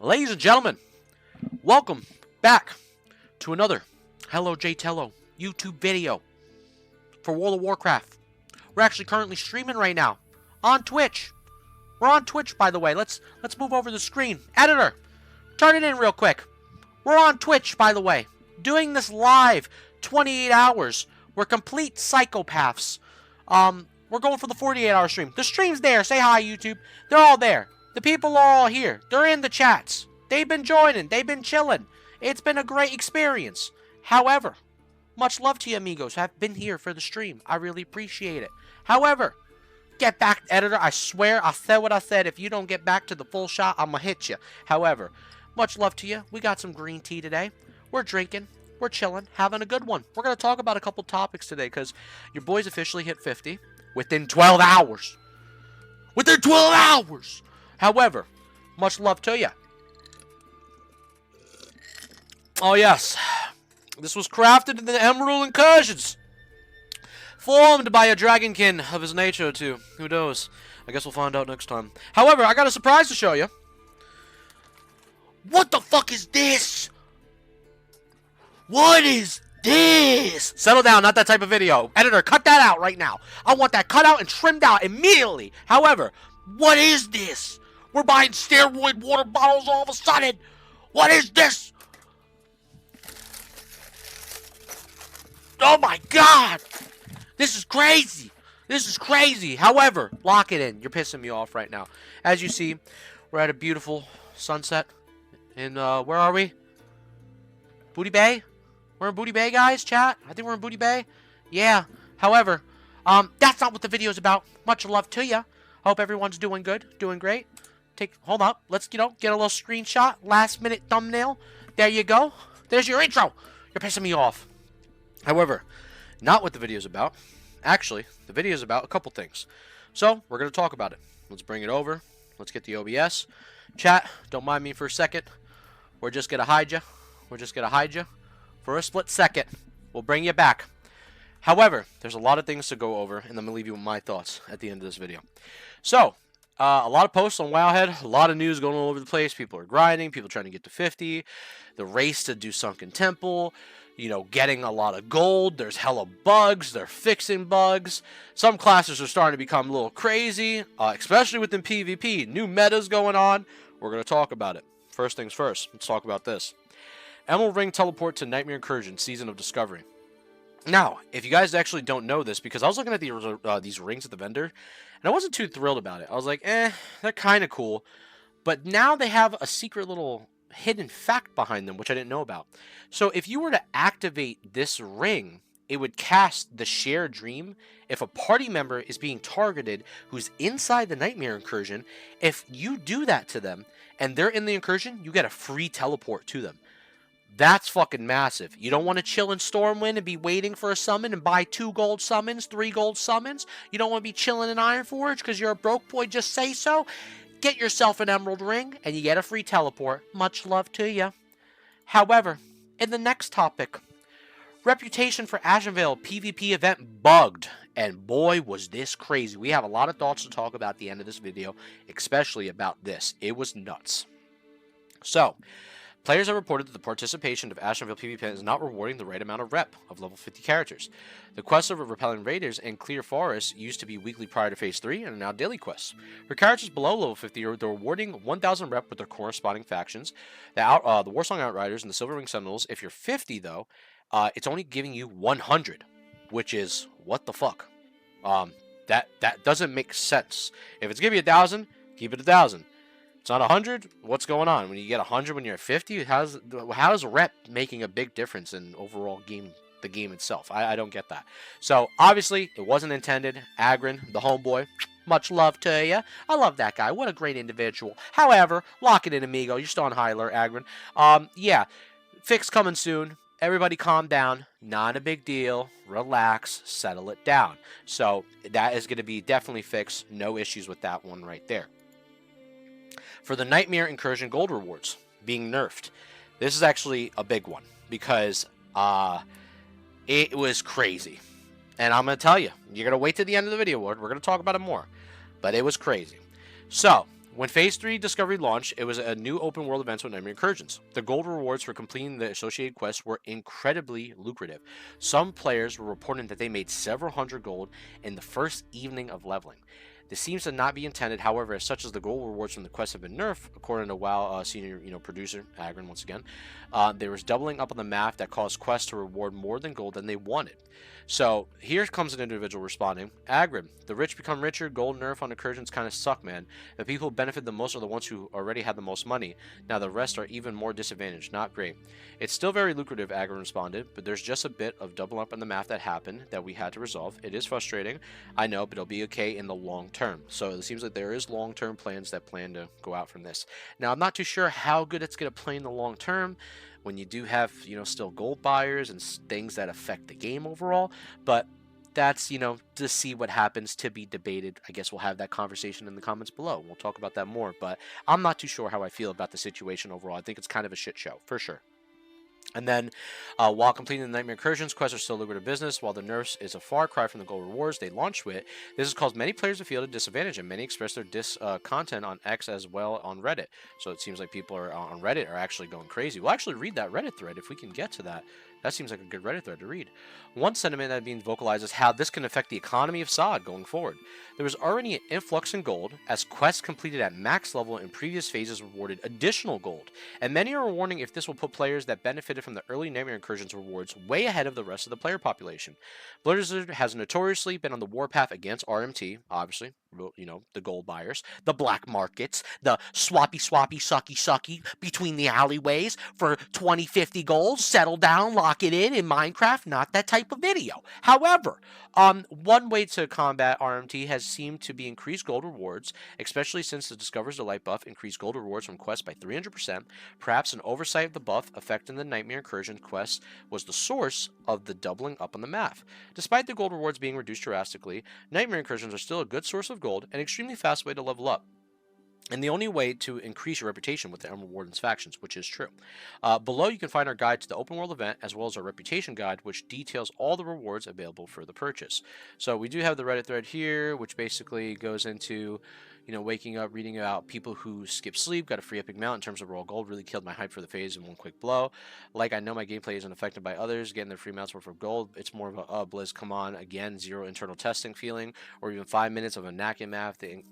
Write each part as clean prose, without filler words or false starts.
Ladies and gentlemen, welcome back to another Hello J Tello YouTube video for World of Warcraft. We're actually currently streaming right now on Twitch. We're on Twitch, by the way. Let's move over the screen. Editor, turn it in real quick. We're on Twitch, by the way, doing this live 28 hours. We're complete psychopaths. We're going for the 48-hour stream. The stream's there. Say hi, YouTube. They're all there. The people are all here. They're in the chats. They've been joining. They've been chilling. It's been a great experience. However, much love to you, amigos, who have been here for the stream. I really appreciate it. However, get back, editor. I swear I said what I said. If you don't get back to the full shot, I'm going to hit you. However, much love to you. We got some green tea today. We're drinking. We're chilling. Having a good one. We're going to talk about a couple topics today because your boys officially hit 50 within 12 hours. Within 12 hours! However, much love to you. Oh, yes. This was crafted in the Emerald Incursions. Formed by a dragonkin of his nature, too. Who knows? I guess we'll find out next time. However, I got a surprise to show you. What the fuck is this? What is this? Settle down, not that type of video. Editor, cut that out right now. I want that cut out and trimmed out immediately. However, what is this? We're buying steroid water bottles all of a sudden. What is this? Oh my god! This is crazy. This is crazy. However, lock it in. You're pissing me off right now. As you see, we're at a beautiful sunset. In, where are we? Booty Bay? We're in Booty Bay, guys, chat? I think we're in Booty Bay. Yeah. However, that's not what the video's about. Much love to ya. Hope everyone's doing good, doing great. Hold up. Let's, get a little screenshot. Last minute thumbnail. There you go. There's your intro. You're pissing me off. However, not what the video's about. Actually, the video's about a couple things. So, we're going to talk about it. Let's bring it over. Let's get the OBS. Chat, don't mind me for a second. We're just going to hide you. We're just going to hide you for a split second. We'll bring you back. However, there's a lot of things to go over, and I'm going to leave you with my thoughts at the end of this video. So, a lot of posts on Wowhead, a lot of news going all over the place. People are grinding, people trying to get to 50, the race to do Sunken Temple, getting a lot of gold. There's hella bugs, they're fixing bugs. Some classes are starting to become a little crazy, especially within PvP. New metas going on. We're going to talk about it. First things first, let's talk about this. Emerald Ring teleport to Nightmare Incursion, Season of Discovery. Now, if you guys actually don't know this, because I was looking at these rings at the vendor, and I wasn't too thrilled about it. I was like, they're kind of cool. But now they have a secret little hidden fact behind them, which I didn't know about. So if you were to activate this ring, it would cast the Shared Dream. If a party member is being targeted who's inside the Nightmare Incursion, if you do that to them, and they're in the Incursion, you get a free teleport to them. That's fucking massive. You don't want to chill in Stormwind and be waiting for a summon and buy 2 gold summons, 3 gold summons. You don't want to be chilling in Ironforge because you're a broke boy, just say so. Get yourself an Emerald Ring and you get a free teleport. Much love to you. However, in the next topic, reputation for Ashenvale PvP event bugged. And boy, was this crazy. We have a lot of thoughts to talk about at the end of this video, especially about this. It was nuts. So, players have reported that the participation of Ashenvale PvP is not rewarding the right amount of rep of level 50 characters. The quests of repelling raiders and clear forests used to be weekly prior to phase 3 and are now daily quests. For characters below level 50, they're rewarding 1,000 rep with their corresponding factions. The Warsong Outriders and the Silver Ring Sentinels, if you're 50 though, it's only giving you 100, which is, what the fuck? That doesn't make sense. If it's giving you 1,000, keep it 1,000. It's not 100. What's going on? When you get 100 when you're at 50, how is rep making a big difference in overall the game itself? I don't get that. So obviously it wasn't intended. Agrin, the homeboy, much love to you. I love that guy. What a great individual. However, lock it in, amigo. You're still on high alert, Agrin. Yeah, fix coming soon. Everybody calm down. Not a big deal. Relax. Settle it down. So that is going to be definitely fixed. No issues with that one right there. For the Nightmare Incursion gold rewards being nerfed, this is actually a big one because it was crazy. And I'm going to tell you, you're going to wait to the end of the video, we're going to talk about it more. But it was crazy. So, When Phase 3 Discovery launched, it was a new open world event with Nightmare Incursions. The gold rewards for completing the associated quests were incredibly lucrative. Some players were reporting that they made several hundred gold in the first evening of leveling. This seems to not be intended, however, as such as the gold rewards from the quests have been nerfed, according to WoW senior producer Agron once again. There was doubling up on the map that caused quests to reward more than gold than they wanted. So here comes an individual responding. Agron, the rich become richer, gold nerf on incursions kind of suck, man. The people who benefit the most are the ones who already had the most money. Now the rest are even more disadvantaged. Not great. It's still very lucrative, Agron responded, but there's just a bit of double up on the math that happened that we had to resolve. It is frustrating, I know, but it'll be okay in the long term. So it seems like there is long-term plans that plan to go out from this. Now I'm not too sure how good it's going to play in the long term when you do have, still gold buyers and things that affect the game overall, but that's, to see what happens, to be debated. I guess we'll have that conversation in the comments below. We'll talk about that more, but I'm not too sure how I feel about the situation overall. I think it's kind of a shit show, for sure. And then, while completing the Nightmare Incursions, quests are still lucrative business. While the nerfs is a far cry from the gold rewards they launched with, this has caused many players to feel a disadvantage, and many express their discontent on X as well on Reddit. So it seems like people are on Reddit are actually going crazy. We'll actually read that Reddit thread if we can get to that. That seems like a good Reddit thread to read. One sentiment that being vocalized is how this can affect the economy of SOD going forward. There was already an influx in gold, as quests completed at max level in previous phases rewarded additional gold, and many are warning if this will put players that benefited from the early Nightmare Incursions rewards way ahead of the rest of the player population. Blizzard has notoriously been on the warpath against RMT, obviously, the gold buyers, the black markets, the swappy, sucky between the alleyways for 20, 50 gold, settle down, lock it in Minecraft, not that type of video. However, one way to combat RMT has seemed to be increased gold rewards, especially since the Discover's Delight buff increased gold rewards from quests by 300%. Perhaps an oversight of the buff affecting the Nightmare Incursion quest was the source of the doubling up on the math. Despite the gold rewards being reduced drastically, Nightmare Incursions are still a good source of gold and extremely fast way to level up, and the only way to increase your reputation with the Emerald Wardens factions, which is true. Below you can find our guide to the open world event, as well as our reputation guide, which details all the rewards available for the purchase. So we do have the Reddit thread here, which basically goes into waking up, reading about people who skip sleep, got a free epic mount in terms of raw gold, really killed my hype for the phase in one quick blow. Like, I know my gameplay isn't affected by others getting their free mounts worth of gold. It's more of a, Blizz, come on, again, zero internal testing feeling, or even 5 minutes of a knacking math. The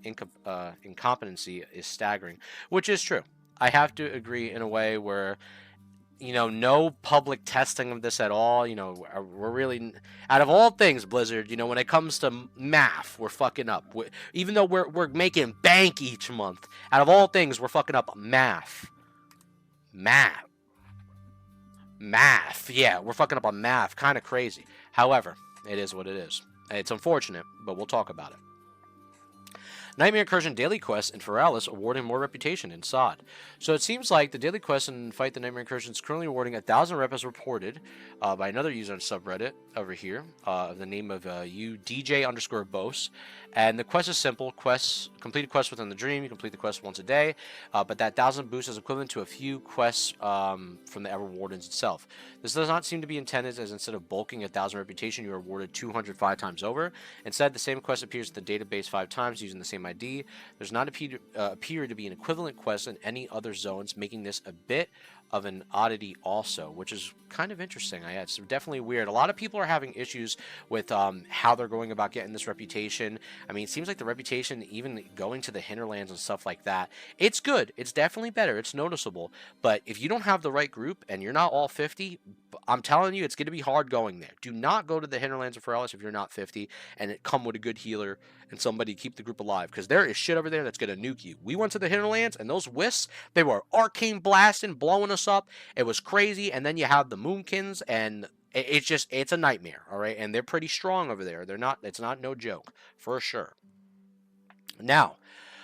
incompetency is staggering, which is true. I have to agree in a way where no public testing of this at all. We're really, out of all things, Blizzard, when it comes to math, we're fucking up. Even though we're making bank each month, out of all things, we're fucking up math. Math. Yeah, we're fucking up on math. Kind of crazy. However, it is what it is. It's unfortunate, but we'll talk about it. Nightmare Incursion daily quests in Feralas awarding more reputation in SOD. So it seems like the daily quest in Fight the Nightmare Incursion is currently awarding 1,000 rep as reported by another user on subreddit over here, the name of DJ_Bose. And the quest is simple. Complete a quest within the dream. You complete the quest once a day, but that 1,000 boost is equivalent to a few quests from the Emerald Wardens itself. This does not seem to be intended as instead of bulking 1,000 reputation, you are awarded 205 times over. Instead, the same quest appears in the database 5 times using the same ID. There's not appear to be an equivalent quest in any other zones, making this a bit of an oddity also, which is kind of interesting. It's definitely weird. A lot of people are having issues with how they're going about getting this reputation. I mean, it seems like the reputation, even going to the hinterlands and stuff like that, it's good. It's definitely better. It's noticeable. But if you don't have the right group and you're not all 50, I'm telling you, it's going to be hard going there. Do not go to the hinterlands of Feralas if you're not 50 and come with a good healer and somebody keep the group alive, because there is shit over there that's going to nuke you. We went to the hinterlands and those wisps, they were arcane blasting, blowing us up. It was crazy. And then you have the Moonkins, and it's a nightmare. All right. And they're pretty strong over there. It's not no joke, for sure. Now,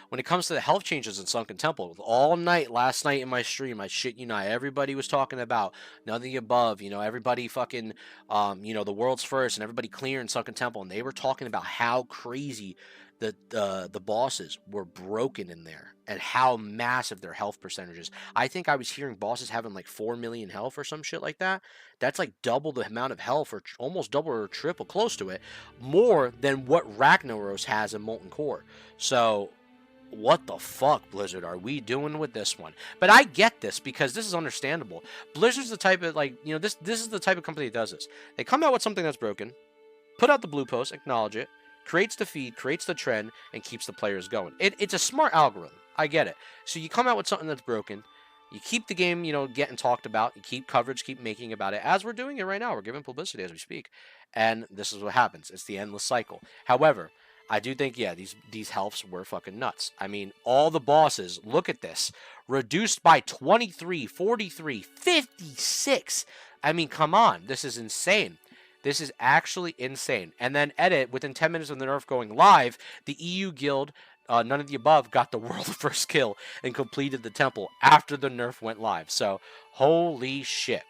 when it comes to the health changes in Sunken Temple, all night, last night in my stream, I shit you not, everybody was talking about none of the above, everybody fucking, the world's first, and everybody clear in Sunken Temple, and they were talking about how crazy the bosses were broken in there, and how massive their health percentages. I think I was hearing bosses having like 4 million health or some shit like that. That's like double the amount of health, or almost double or triple, close to it, more than what Ragnaros has in Molten Core. So what the fuck, Blizzard, are we doing with this one? But I get this because this is understandable. Blizzard's the type of, like, this is the type of company that does this. They come out with something that's broken, put out the blue post, acknowledge it, creates the feed, creates the trend, and keeps the players going. It's a smart algorithm. I get it. So you come out with something that's broken, you keep the game, getting talked about, you keep coverage, keep making about it, as we're doing it right now. We're giving publicity as we speak. And this is what happens. It's the endless cycle. However, I do think, yeah, these healths were fucking nuts. I mean, all the bosses, look at this. Reduced by 23, 43, 56. I mean, come on. This is insane. This is actually insane. And then edit, within 10 minutes of the nerf going live, the EU guild, none of the above, got the world first kill and completed the temple after the nerf went live. So, holy shit.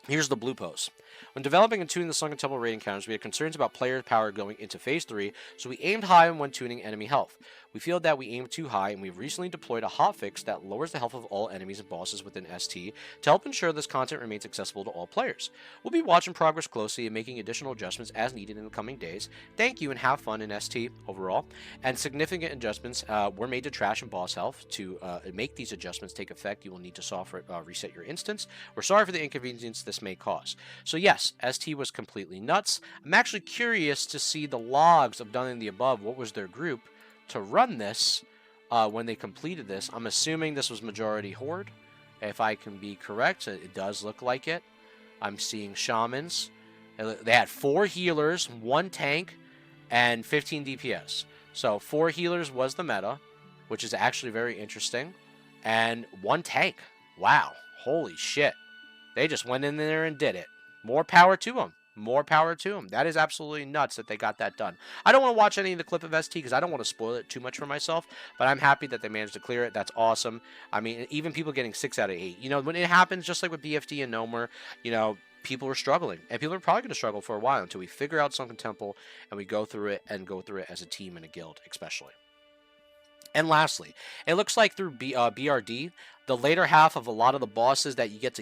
Here's the blue post. When developing and tuning the Sunken Temple raid encounters, we had concerns about player power going into Phase 3, so we aimed high when tuning enemy health. We feel that we aimed too high, and we've recently deployed a hotfix that lowers the health of all enemies and bosses within ST to help ensure this content remains accessible to all players. We'll be watching progress closely and making additional adjustments as needed in the coming days. Thank you and have fun in ST overall. And significant adjustments were made to trash and boss health. To make these adjustments take effect, you will need to software reset your instance. We're sorry for the inconvenience this may cause. So yes, ST was completely nuts. I'm actually curious to see the logs of None of the Above. What was their group to run this when they completed this? I'm assuming this was majority Horde. If I can be correct, it does look like it. I'm seeing shamans. They had 4 healers, 1 tank, and 15 DPS. So 4 healers was the meta, which is actually very interesting. And 1 tank. Wow. Holy shit. They just went in there and did it. More power to them. More power to them. That is absolutely nuts that they got that done. I don't want to watch any of the clip of ST because I don't want to spoil it too much for myself, but I'm happy that they managed to clear it. That's awesome. I mean, even people getting 6 out of 8. When it happens, just like with BFD and Nomer, people are struggling. And people are probably going to struggle for a while until we figure out Sunken Temple and we go through it as a team and a guild, especially. And lastly, it looks like through BRD, the later half of a lot of the bosses that you get,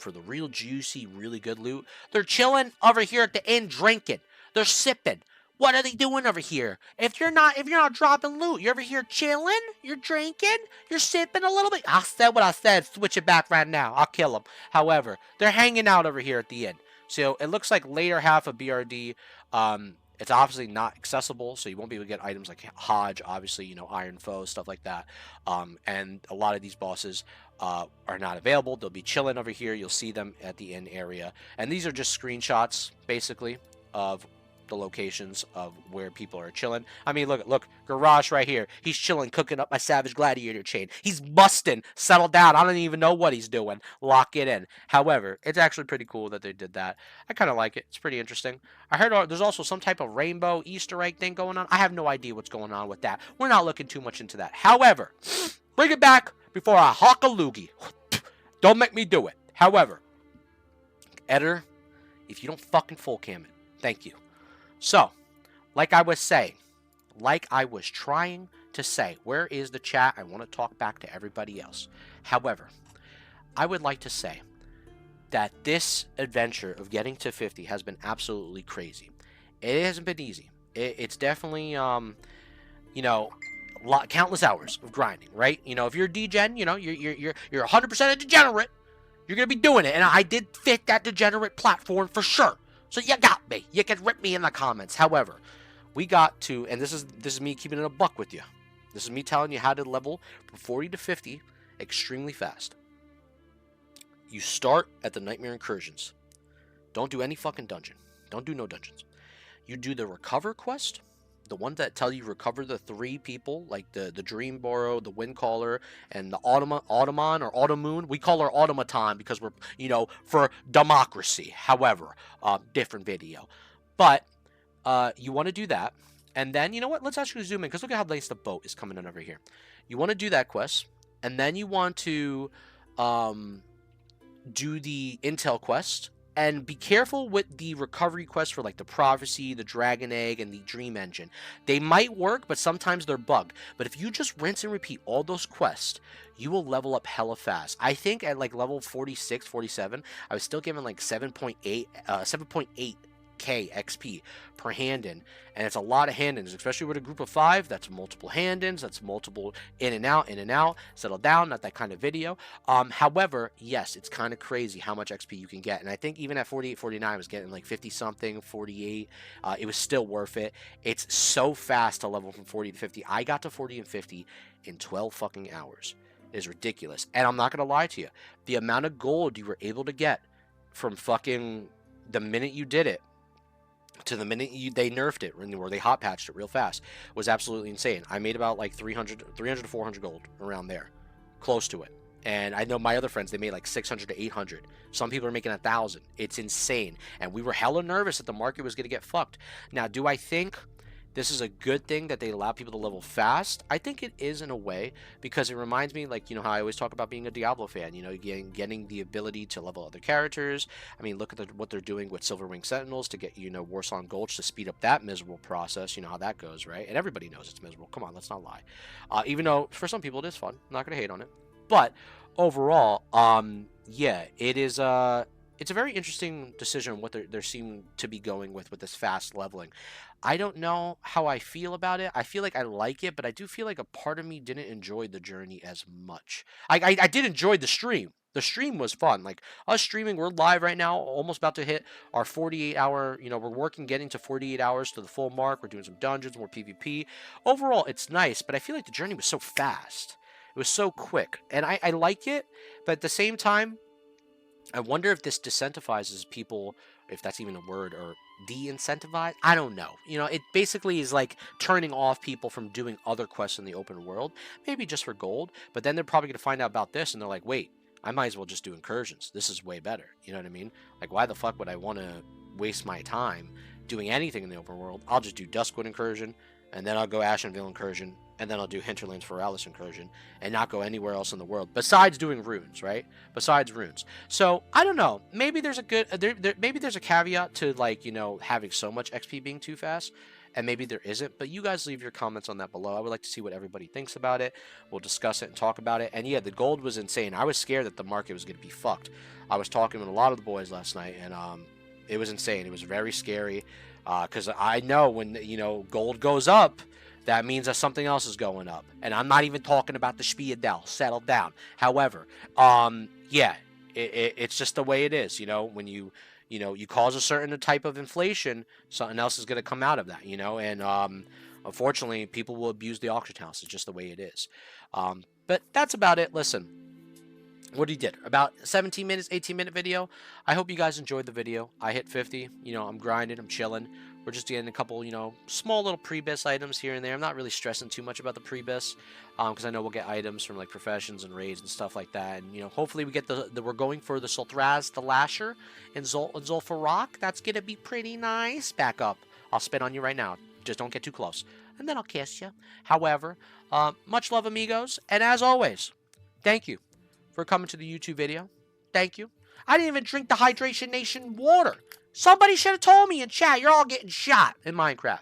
for the real juicy, really good loot, they're chilling over here at the inn drinking. They're sipping. What are they doing over here? If you're not dropping loot, you're over here chilling, you're drinking, you're sipping a little bit. I said what I said. Switch it back right now. I'll kill them. However, they're hanging out over here at the inn. So it looks like later half of BRD, it's obviously not accessible, so you won't be able to get items like Hodge, obviously, Iron Foe, stuff like that. And a lot of these bosses are not available. They'll be chilling over here. You'll see them at the inn area. And these are just screenshots, basically, of the locations of where people are chilling. I mean, look, Garage right here. He's chilling, cooking up my Savage Gladiator chain. He's busting. Settle down. I don't even know what he's doing. Lock it in. However, it's actually pretty cool that they did that. I kind of like it. It's pretty interesting. I heard there's also some type of rainbow Easter egg thing going on. I have no idea what's going on with that. We're not looking too much into that. However, bring it back before I hawk a loogie. Don't make me do it. However, editor, if you don't fucking full cam it, thank you. So, like I was trying to say, where is the chat? I want to talk back to everybody else. However, I would like to say that this adventure of getting to 50 has been absolutely crazy. It hasn't been easy. It's definitely, countless hours of grinding, right? If you're a degen, you're 100% a degenerate. You're going to be doing it. And I did fit that degenerate platform for sure. So you got me. You can rip me in the comments. However, we got to, and this is me keeping it a buck with you. This is me telling you how to level from 40 to 50 extremely fast. You start at the Nightmare Incursions. Don't do any fucking dungeon. Don't do no dungeons. You do the Recover quest. The one that tell you recover the 3 people, like the Dream Borrow, the Windcaller, and the Automon or Automoon. We call her Automaton because we're, for democracy. However, different video. But you want to do that. And then, you know what? Let's actually zoom in because look at how nice the boat is coming in over here. You want to do that quest. And then you want to do the Intel quest. And be careful with the recovery quests for like the Prophecy, the Dragon Egg, and the Dream Engine. They might work, but sometimes they're bugged. But if you just rinse and repeat all those quests, you will level up hella fast. I think at like level 46, 47, I was still given like 7.8 40k XP per hand-in, and it's a lot of hand-ins, especially with a group of 5. That's multiple hand-ins, that's multiple in and out, settle down, not that kind of video. However, yes, it's kind of crazy how much XP you can get, and I think even at 48, 49, I was getting like 50 something, 48. It was still worth it. It's so fast to level from 40 to 50. I got to 40 and 50 in 12 fucking hours. It is ridiculous, and I'm not gonna lie to you, the amount of gold you were able to get from fucking the minute you did it to the minute they nerfed it, or they hot patched it real fast, was absolutely insane. I made about like 300 to 400 gold around there, close to it. And I know my other friends, they made like 600 to 800. Some people are making 1,000. It's insane. And we were hella nervous that the market was going to get fucked. Now, do I think this is a good thing that they allow people to level fast? I think it is in a way, because it reminds me, like, you know, how I always talk about being a Diablo fan, you know, getting the ability to level other characters. I mean, look at what they're doing with Silverwing Sentinels to get, you know, Warsong Gulch to speed up that miserable process. You know how that goes, right? And everybody knows it's miserable. Come on, let's not lie. Even though for some people it is fun. I'm not going to hate on it. But overall, yeah, it is, it's a very interesting decision what they're seeming to be going with this fast leveling. I don't know how I feel about it. I feel like I like it, but I do feel like a part of me didn't enjoy the journey as much. I did enjoy the stream. The stream was fun. Like, us streaming, we're live right now, almost about to hit our 48-hour, you know, we're working, getting to 48 hours to the full mark. We're doing some dungeons, more PvP. Overall, it's nice, but I feel like the journey was so fast. It was so quick. And I like it, but at the same time, I wonder if this decentivizes people, if that's even a word, or de-incentivize. I don't know. You know, it basically is like turning off people from doing other quests in the open world, maybe just for gold. But then they're probably going to find out about this, and they're like, wait, I might as well just do incursions. This is way better. You know what I mean? Like, why the fuck would I want to waste my time doing anything in the open world? I'll just do Duskwood Incursion, and then I'll go Ashenvale Incursion, and then I'll do Hinterlands Feralas Incursion, and not go anywhere else in the world besides doing runes, right? Besides runes. So I don't know. Maybe there's a good maybe there's a caveat to, like, you know, having so much XP being too fast, and maybe there isn't. But you guys leave your comments on that below. I would like to see what everybody thinks about it. We'll discuss it and talk about it. And yeah, the gold was insane. I was scared that the market was going to be fucked. I was talking with a lot of the boys last night, and it was insane. It was very scary, because I know when, you know, gold goes up, that means that something else is going up. And I'm not even talking about the Spiadel. Settle down. However, yeah, it's just the way it is. You know, when you cause a certain type of inflation, something else is going to come out of that, you know. And unfortunately, people will abuse the auction house. It's just the way it is. But that's about it. Listen, what he did, about 17 minutes, 18-minute video. I hope you guys enjoyed the video. I hit 50. You know, I'm grinding, I'm chilling. We're just getting a couple, you know, small little pre-bis items here and there. I'm not really stressing too much about the pre-bis, because I know we'll get items from, like, professions and raids and stuff like that. And, you know, hopefully we get we're going for the Sultraz, the Lasher, and Zul'Farrak. That's going to be pretty nice. Back up. I'll spit on you right now. Just don't get too close. And then I'll kiss you. However, much love, amigos. And as always, thank you for coming to the YouTube video. Thank you. I didn't even drink the Hydration Nation water. Somebody should have told me in chat. You're all getting shot in Minecraft.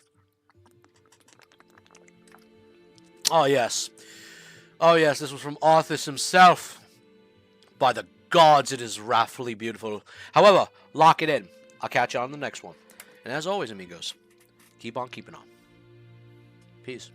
Oh, yes. Oh, yes. This was from Arthas himself. By the gods, it is wrathfully beautiful. However, lock it in. I'll catch you on the next one. And as always, amigos, keep on keeping on. Peace.